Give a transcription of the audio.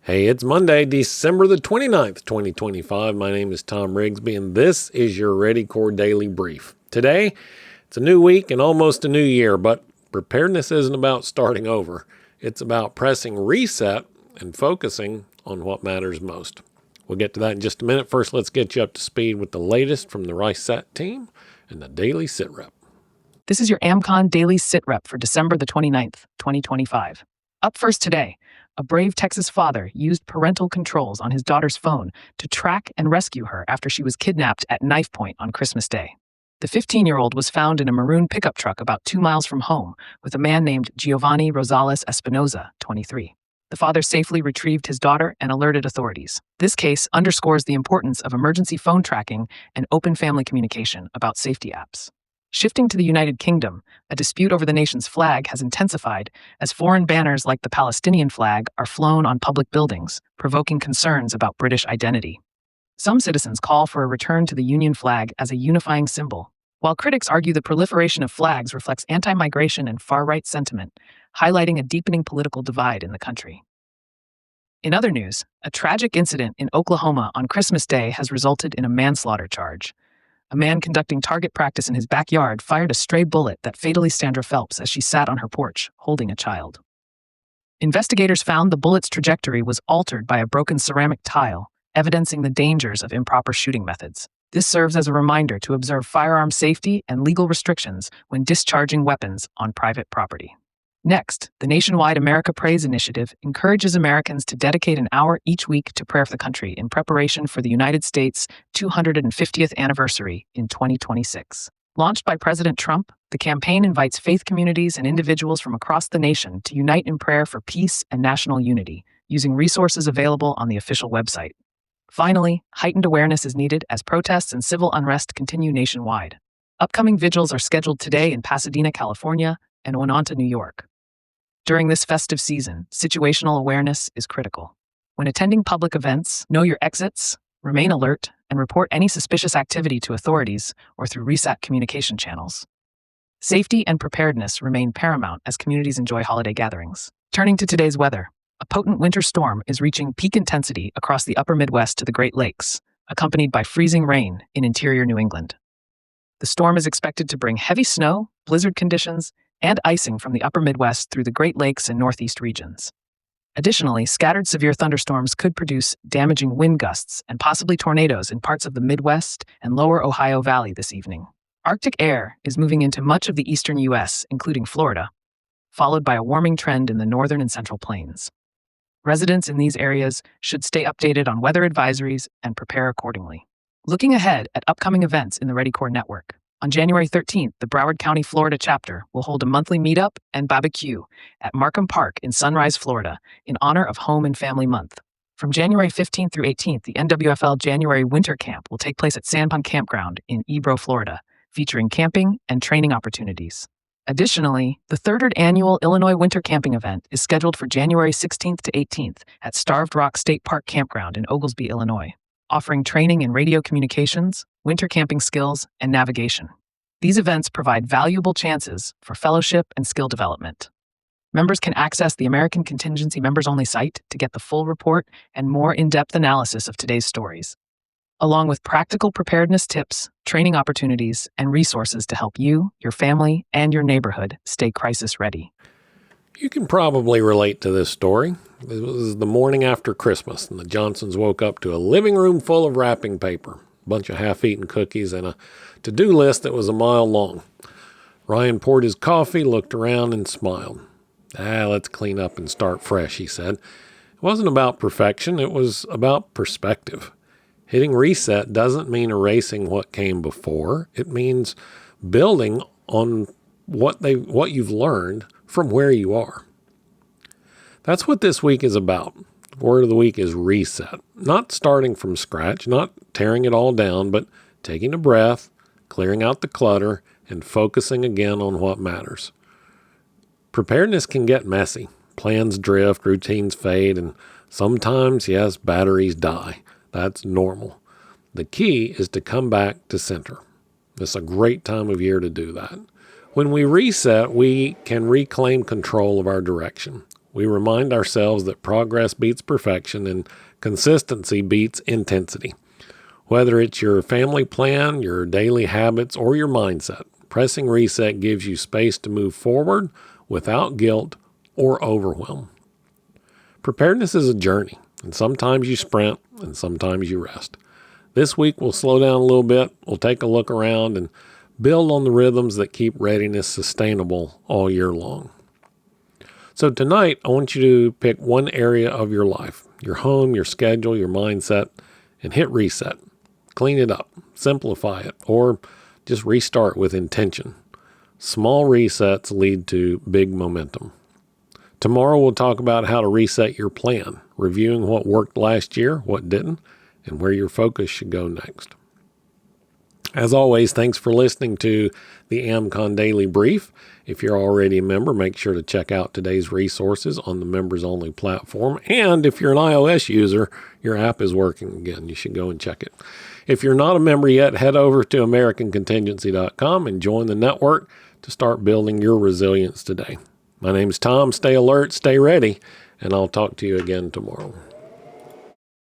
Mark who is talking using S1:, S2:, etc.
S1: Hey, it's Monday, December the 29th, 2025. My name is Tom Rigsby, and this is your ReadyCore Daily Brief. Today, it's a new week and almost a new year, but preparedness isn't about starting over. It's about pressing reset and focusing on what matters most. We'll get to that in just a minute. First, let's get you up to speed with the latest from the ReadyCore team and the Daily Sit Rep.
S2: This is your AmCon Daily Sit Rep for December the 29th, 2025. Up first today, a brave Texas father used parental controls on his daughter's phone to track and rescue her after she was kidnapped at knife point on Christmas Day. The 15-year-old was found in a maroon pickup truck about 2 miles from home with a man named Giovanni Rosales Espinoza, 23. The father safely retrieved his daughter and alerted authorities. This case underscores the importance of emergency phone tracking and open family communication about safety apps. Shifting to the United Kingdom, a dispute over the nation's flag has intensified as foreign banners like the Palestinian flag are flown on public buildings, provoking concerns about British identity. Some citizens call for a return to the Union flag as a unifying symbol, while critics argue the proliferation of flags reflects anti-migration and far-right sentiment, highlighting a deepening political divide in the country. In other news, a tragic incident in Oklahoma on Christmas Day has resulted in a manslaughter charge. A man conducting target practice in his backyard fired a stray bullet that fatally Sandra Phelps as she sat on her porch, holding a child. Investigators found the bullet's trajectory was altered by a broken ceramic tile, evidencing the dangers of improper shooting methods. This serves as a reminder to observe firearm safety and legal restrictions when discharging weapons on private property. Next, the nationwide America Prays initiative encourages Americans to dedicate an hour each week to prayer for the country in preparation for the United States' 250th anniversary in 2026. Launched by President Trump, the campaign invites faith communities and individuals from across the nation to unite in prayer for peace and national unity, using resources available on the official website. Finally, heightened awareness is needed as protests and civil unrest continue nationwide. Upcoming vigils are scheduled today in Pasadena, California, and Oneonta, New York. During this festive season, situational awareness is critical. When attending public events, know your exits, remain alert, and report any suspicious activity to authorities or through ReadyCore communication channels. Safety and preparedness remain paramount as communities enjoy holiday gatherings. Turning to today's weather, a potent winter storm is reaching peak intensity across the upper Midwest to the Great Lakes, accompanied by freezing rain in interior New England. The storm is expected to bring heavy snow, blizzard conditions, and icing from the upper Midwest through the Great Lakes and Northeast regions. Additionally, scattered severe thunderstorms could produce damaging wind gusts and possibly tornadoes in parts of the Midwest and lower Ohio Valley this evening. Arctic air is moving into much of the eastern U.S., including Florida, followed by a warming trend in the northern and central plains. Residents in these areas should stay updated on weather advisories and prepare accordingly. Looking ahead at upcoming events in the ReadyCore network, on January 13th, the Broward County, Florida chapter will hold a monthly meetup and barbecue at Markham Park in Sunrise, Florida, in honor of Home and Family Month. From January 15th through 18th, the NWFL January Winter Camp will take place at Sandpond Campground in Ebro, Florida, featuring camping and training opportunities. Additionally, the third annual Illinois Winter Camping event is scheduled for January 16th to 18th at Starved Rock State Park Campground in Oglesby, Illinois, offering training in radio communications, winter camping skills, and navigation. These events provide valuable chances for fellowship and skill development. Members can access the American Contingency Members-Only site to get the full report and more in-depth analysis of today's stories, along with practical preparedness tips, training opportunities, and resources to help you, your family, and your neighborhood stay crisis ready.
S1: You can probably relate to this story. It was the morning after Christmas, and the Johnsons woke up to a living room full of wrapping paper, a bunch of half-eaten cookies, and a to-do list that was a mile long. Ryan poured his coffee, looked around, and smiled. Let's clean up and start fresh, he said. It wasn't about perfection, it was about perspective. Hitting reset doesn't mean erasing what came before. It means building on what you've learned from where you are. That's what this week is about. The word of the week is reset. Not starting from scratch, not tearing it all down, but taking a breath, clearing out the clutter, and focusing again on what matters. Preparedness can get messy. Plans drift, routines fade, and sometimes, yes, batteries die. That's normal. The key is to come back to center. It's a great time of year to do that. When we reset, we can reclaim control of our direction. we remind ourselves that progress beats perfection and consistency beats intensity. Whether it's your family plan, your daily habits, or your mindset, pressing reset gives you space to move forward without guilt or overwhelm. Preparedness is a journey, and sometimes you sprint and sometimes you rest. This week we'll slow down a little bit, we'll take a look around and build on the rhythms that keep readiness sustainable all year long. So tonight, I want you to pick one area of your life, your home, your schedule, your mindset, and hit reset. Clean it up, simplify it, or just restart with intention. Small resets lead to big momentum. Tomorrow we'll talk about how to reset your plan, reviewing what worked last year, what didn't, and where your focus should go next. As always, thanks for listening to the AmCon Daily Brief. If you're already a member, make sure to check out today's resources on the members-only platform. And if you're an iOS user, your app is working again. You should go and check it. If you're not a member yet, head over to AmericanContingency.com and join the network to start building your resilience today. My name's Tom. Stay alert, stay ready, and I'll talk to you again tomorrow.